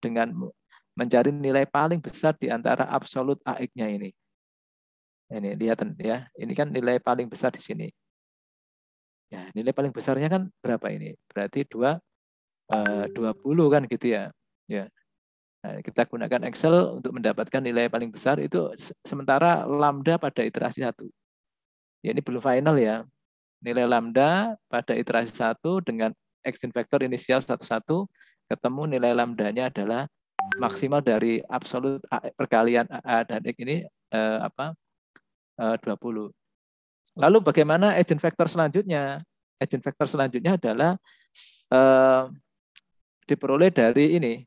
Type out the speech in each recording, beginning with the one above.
dengan mencari nilai paling besar di antara absolut AX-nya ini. Ini lihat ya, ini kan nilai paling besar di sini. Ya, nilai paling besarnya kan berapa ini? Berarti 20 kan gitu ya. Ya. Nah, kita gunakan Excel untuk mendapatkan nilai paling besar itu sementara lambda pada iterasi 1. Ya, ini belum final ya. Nilai lambda pada iterasi 1 dengan action vector inisial 11 ketemu nilai lambdanya adalah maksimal dari absolut perkalian A dan X ini 20. Lalu bagaimana agent vector selanjutnya? Agent vector selanjutnya adalah diperoleh dari ini.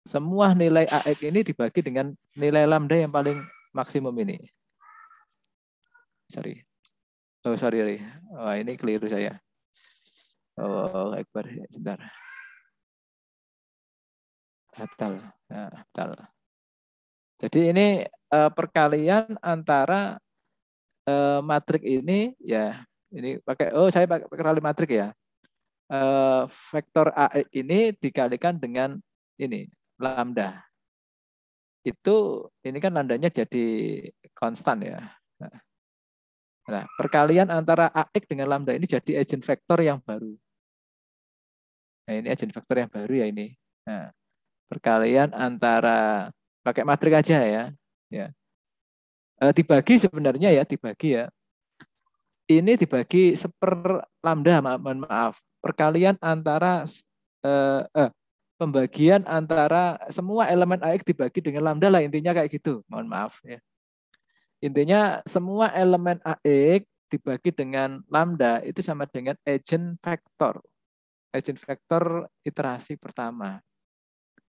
Semua nilai AX ini dibagi dengan nilai lambda yang paling maksimum ini. Sorry. Oh, ini keliru saya. Oh, Akbar, sebentar. Batal. Jadi ini perkalian antara matrik ini ya. Ini saya pakai perkalian matrik ya. Vektor AX ini dikalikan dengan ini lambda. Ini kan lambdanya jadi konstan ya. Nah, perkalian antara AX dengan lambda ini jadi agent vektor yang baru. Nah, ini agent vektor yang baru ya ini. Nah, perkalian antara pakai matrik aja ya. Dibagi sebenarnya ya, dibagi ya. Ini dibagi seper lambda, mohon maaf. Perkalian antara pembagian antara semua elemen AX dibagi dengan lambda lah, intinya kayak gitu. Mohon maaf ya. Intinya semua elemen AX dibagi dengan lambda itu sama dengan agent vector. Agent vector iterasi pertama.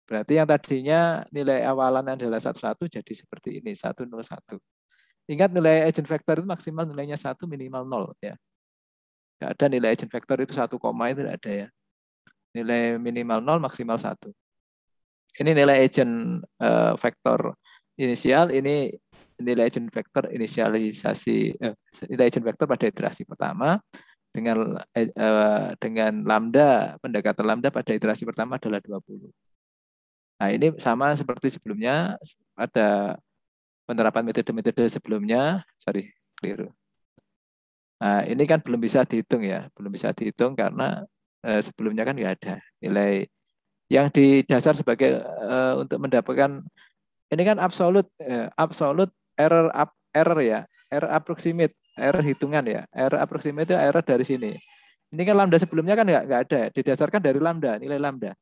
Berarti yang tadinya nilai awalan adalah 11 jadi seperti ini, 101. Ingat nilai agent vector itu maksimal nilainya 1 minimal 0 ya. Tidak ada nilai agent vector itu 1 koma itu tidak ada ya. Nilai minimal 0 maksimal 1. Ini nilai agent vector inisial, ini nilai agent vector inisialisasi nilai agent vector pada iterasi pertama dengan lambda, pendekatan lambda pada iterasi pertama adalah 20. Nah, ini sama seperti sebelumnya pada penerapan metode-metode sebelumnya, keliru. Nah, ini kan belum bisa dihitung ya, belum bisa dihitung karena sebelumnya kan nggak ada nilai yang didasar sebagai untuk mendapatkan ini kan absolute error ya, error approximate, error hitungan ya, error approximate itu error dari sini. Ini kan lambda sebelumnya kan nggak ada, didasarkan dari lambda, nilai lambda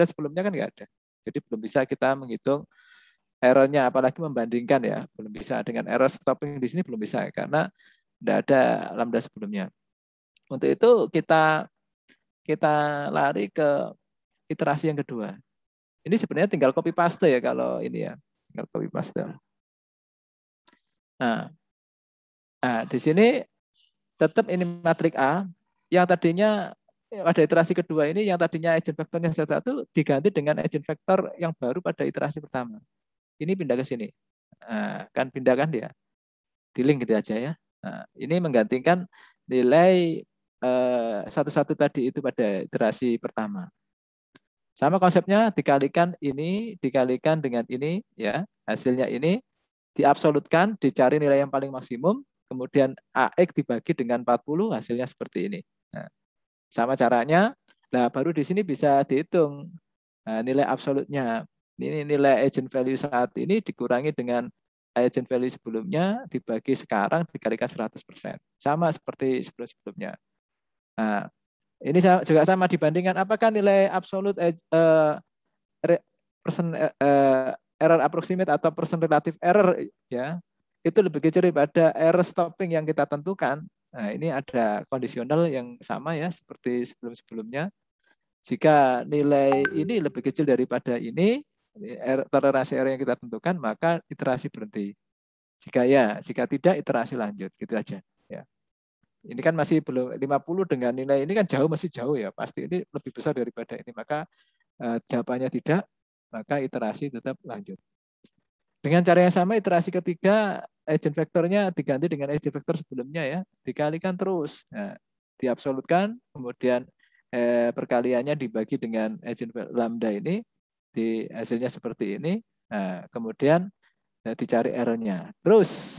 sebelumnya kan nggak ada, jadi belum bisa kita menghitung errornya, apalagi membandingkan ya, belum bisa dengan error stopping di sini belum bisa karena tidak ada lambda sebelumnya. Untuk itu kita lari ke iterasi yang kedua. Ini sebenarnya tinggal copy paste ya kalau ini ya, tinggal copy paste. Nah, di sini tetap ini matrik A yang tadinya pada iterasi kedua ini yang tadinya agent vektornya satu diganti dengan agent vektor yang baru pada iterasi pertama. Ini pindah ke sini. Nah, kan pindah kan dia. Di link gitu aja ya. Nah, ini menggantikan nilai satu-satu tadi itu pada iterasi pertama. Sama konsepnya dikalikan ini, dikalikan dengan ini, ya hasilnya ini diabsolutkan, dicari nilai yang paling maksimum, kemudian AX dibagi dengan 40, hasilnya seperti ini. Nah, sama caranya, nah baru di sini bisa dihitung nilai absolutnya. Ini nilai agent value saat ini dikurangi dengan agent value sebelumnya, dibagi sekarang, dikalikan 100%. Sama seperti sebelum-sebelumnya. Nah, ini juga sama dibandingkan apakah nilai absolut error approximate atau percent relative error ya itu lebih kecil daripada error stopping yang kita tentukan. Nah, ini ada kondisional yang sama ya seperti sebelum-sebelumnya. Jika nilai ini lebih kecil daripada ini, toleransi error yang kita tentukan, maka iterasi berhenti. Jika tidak iterasi lanjut, gitu aja ya. Ini kan masih belum 50 dengan nilai ini kan masih jauh ya. Pasti ini lebih besar daripada ini. Maka jawabannya tidak, maka iterasi tetap lanjut. Dengan cara yang sama, iterasi ketiga, agent vektornya diganti dengan agent vektor sebelumnya ya. Dikalikan terus. Nah, diabsolutkan, kemudian perkaliannya dibagi dengan agent lambda ini. di hasilnya seperti ini. Nah, kemudian dicari errornya. Terus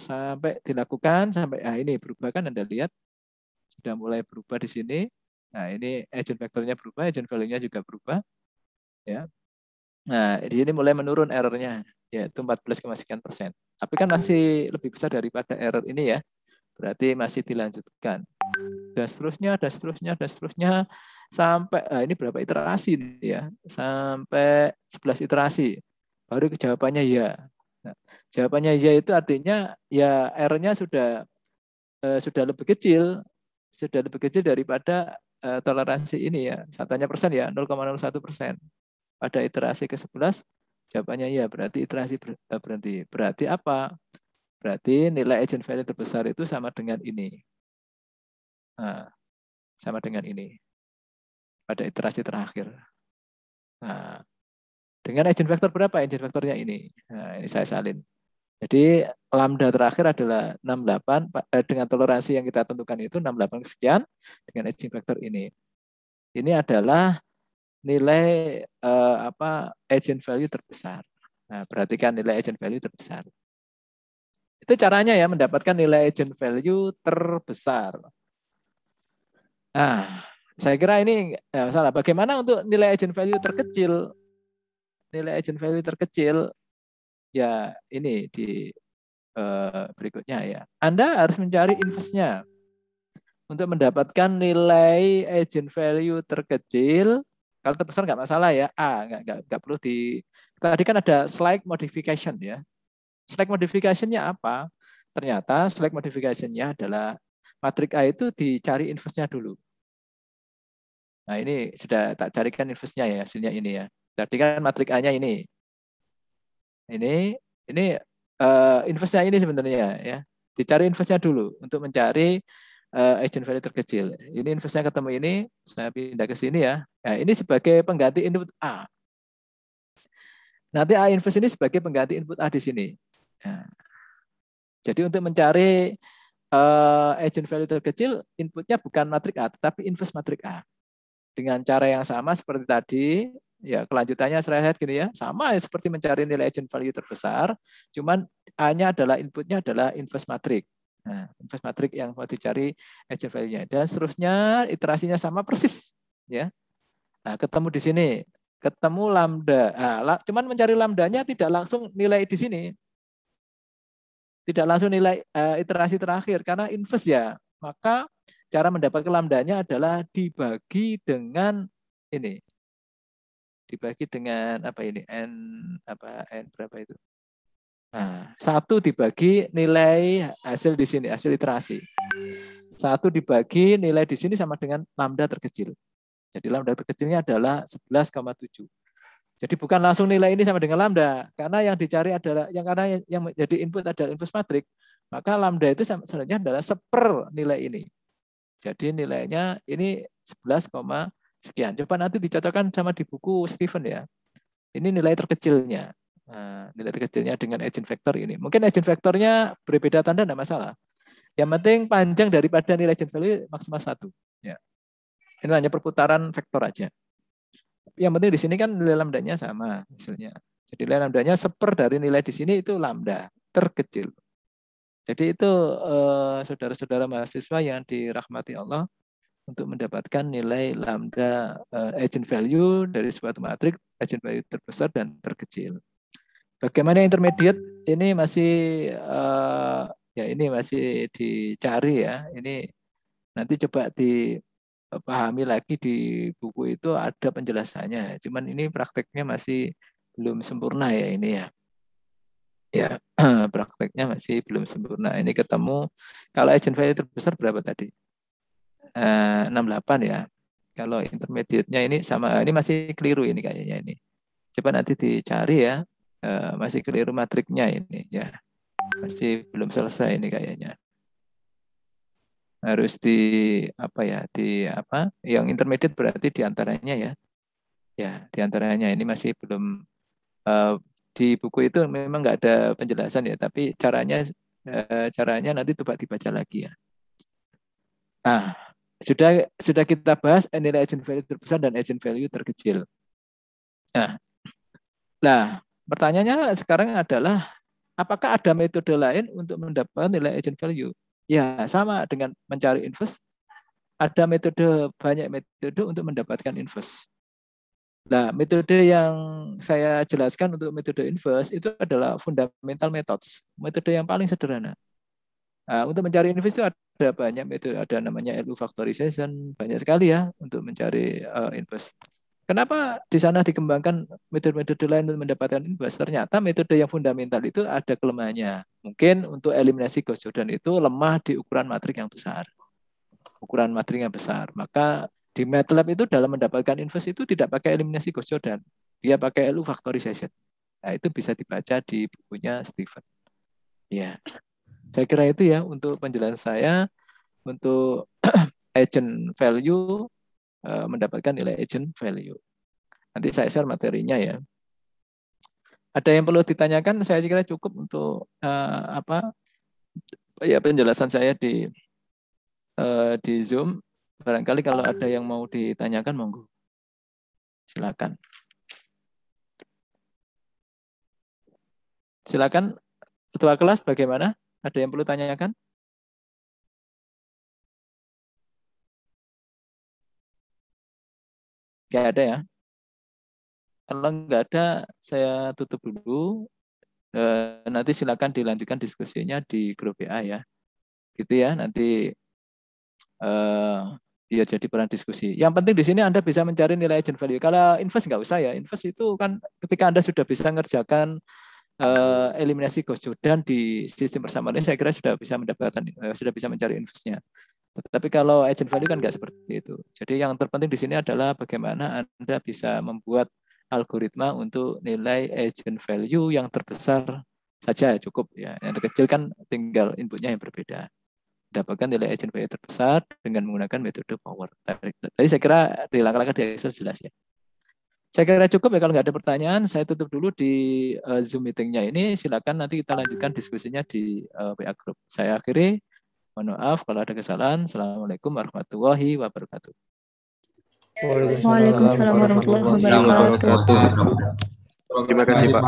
sampai dilakukan sampai ini berubah kan, Anda lihat sudah mulai berubah di sini. Nah, ini agent vektornya berubah, agent value-nya juga berubah. Ya. Nah, di sini mulai menurun errornya, yaitu 14,sekian%. Tapi kan masih lebih besar daripada error ini ya. Berarti masih dilanjutkan. Dan seterusnya, sampai ini berapa iterasi ya? Sampai 11 iterasi. Baru jawabannya ya. Nah, jawabannya ya itu artinya ya errornya sudah lebih kecil, daripada toleransi ini ya. Satunya persen ya, 0,01%. Pada iterasi ke-11 jawabannya ya, berarti iterasi berhenti. Berarti apa? Berarti nilai agent value terbesar itu sama dengan ini. Nah, sama dengan ini pada iterasi terakhir. Nah, dengan agent vector berapa agent vektornya ini? Nah, ini saya salin. Jadi lambda terakhir adalah 68 dengan toleransi yang kita tentukan itu 68 sekian dengan agent vector ini. Ini adalah nilai agent value terbesar. Nah, perhatikan nilai agent value terbesar. Itu caranya ya, mendapatkan nilai agent value terbesar. Nah, saya kira ini masalah. Bagaimana untuk nilai agent value terkecil? Nilai agent value terkecil ya ini di berikutnya ya. Anda harus mencari inverse-nya untuk mendapatkan nilai agent value terkecil. Kalau terbesar nggak masalah ya, nggak perlu di. Tadi kan ada slide modification ya. Slide modification-nya apa? Ternyata slide modification-nya adalah matrik A itu dicari inverse-nya dulu. Nah, ini sudah tak carikan inverse-nya ya, hasilnya ini ya. Tadi kan matrik A-nya ini. Ini inverse-nya ini sebenarnya ya. Dicari inverse-nya dulu untuk mencari agent value terkecil. Ini inverse-nya ketemu ini, saya pindah ke sini ya. Nah, ini sebagai pengganti input A. Nanti A inverse ini sebagai pengganti input A di sini. Nah, jadi untuk mencari agent value terkecil, inputnya bukan matrik A, tetapi inverse matrik A. Dengan cara yang sama seperti tadi, ya kelanjutannya saya lihat gini ya, sama seperti mencari nilai agent value terbesar, cuman A-nya adalah inputnya adalah inverse matrik. Nah, inverse matrik yang mau dicari agent value-nya. Dan seterusnya iterasinya sama persis. Ya. Nah, ketemu di sini, ketemu lambda. Nah, cuman mencari lambdanya tidak langsung nilai di sini. Tidak langsung nilai iterasi terakhir, karena inverse ya. Maka cara mendapatkan lambdanya adalah dibagi dengan ini. Dibagi dengan apa ini? N berapa itu? Nah, 1 dibagi nilai hasil di sini, hasil iterasi. 1 dibagi nilai di sini sama dengan lambda terkecil. Jadi lambda terkecilnya adalah 11,7. Jadi bukan langsung nilai ini sama dengan lambda, karena yang dicari adalah karena yang menjadi input adalah inverse matrik, maka lambda itu sebenarnya adalah seper nilai ini. Jadi nilainya ini 11, sekian. Coba nanti dicocokkan sama di buku Stephen ya. Ini nilai terkecilnya. Nah, nilai terkecilnya dengan agent vector ini. Mungkin agent vektornya berbeda tanda tidak masalah. Yang penting panjang daripada nilai agent value maksimal 1. Ya. Ini hanya perputaran vektor aja. Yang penting di sini kan nilai lambdanya sama hasilnya. Jadi nilai lambdanya seper dari nilai di sini itu lambda terkecil. Jadi itu saudara-saudara mahasiswa yang dirahmati Allah, untuk mendapatkan nilai lambda agent value dari suatu matrik, agent value terbesar dan terkecil. Bagaimana intermediate? Ini masih ini masih dicari ya. Ini nanti coba dipahami lagi di buku itu ada penjelasannya. Cuman ini prakteknya masih belum sempurna ya ini ya. Ya, prakteknya masih belum sempurna. Ini ketemu kalau agent value terbesar berapa tadi? 68 ya. Kalau intermediate-nya ini sama, ini masih keliru ini kayaknya ini. Coba nanti dicari ya. Masih keliru matriknya ini ya. Masih belum selesai ini kayaknya. Harus yang intermediate berarti diantaranya ya. Ya, diantaranya ini masih belum di buku itu memang nggak ada penjelasan ya, tapi caranya nanti coba dibaca lagi ya. Nah, sudah kita bahas nilai agent value terbesar dan agent value terkecil. Nah, pertanyaannya sekarang adalah apakah ada metode lain untuk mendapatkan nilai agent value? Ya, sama dengan mencari inverse. Ada metode, banyak metode untuk mendapatkan inverse. Nah, metode yang saya jelaskan untuk metode inverse itu adalah fundamental methods, metode yang paling sederhana. Nah, untuk mencari inverse itu ada banyak metode, ada namanya LU factorization, banyak sekali ya untuk mencari inverse. Kenapa di sana dikembangkan metode-metode lain untuk mendapatkan inverse? Ternyata metode yang fundamental itu ada kelemahannya. Mungkin untuk eliminasi Gauss-Jordan itu lemah di ukuran matrik yang besar. Ukuran matrik yang besar. Maka di MATLAB itu dalam mendapatkan inverse itu tidak pakai eliminasi Gauss-Jordan. Dia pakai LU factorization. Nah, itu bisa dibaca di bukunya Stephen. Ya, saya kira itu ya untuk penjelasan saya untuk agent value, mendapatkan nilai agent value. Nanti saya share materinya ya. Ada yang perlu ditanyakan? Saya kira cukup untuk penjelasan saya di Zoom. Barangkali kalau ada yang mau ditanyakan, monggo. Silakan. Silakan, ketua kelas bagaimana? Ada yang perlu tanyakan? Nggak ada ya? Kalau nggak ada, saya tutup dulu. Nanti silakan dilanjutkan diskusinya di grup WA ya. Gitu ya, nanti ya jadi peran diskusi. Yang penting di sini Anda bisa mencari nilai agent value. Kalau invest nggak usah ya. Invest itu kan ketika Anda sudah bisa mengerjakan eliminasi Gauss-Jordan di sistem persamaan ini, saya kira sudah bisa mendapatkan, sudah bisa mencari investnya. Tapi kalau agent value kan nggak seperti itu. Jadi yang terpenting di sini adalah bagaimana Anda bisa membuat algoritma untuk nilai agent value yang terbesar saja cukup ya. Yang terkecil kan tinggal inputnya yang berbeda. Dapatkan nilai agent value terbesar dengan menggunakan metode power. Tadi saya kira di langkah-langkah di Excel jelas ya. Saya kira cukup ya, kalau nggak ada pertanyaan, saya tutup dulu di Zoom meetingnya ini. Silakan nanti kita lanjutkan diskusinya di WA Group. Saya akhiri. Mohon maaf kalau ada kesalahan. Assalamualaikum warahmatullahi wabarakatuh. Waalaikumsalam warahmatullahi wabarakatuh. Terima kasih Pak.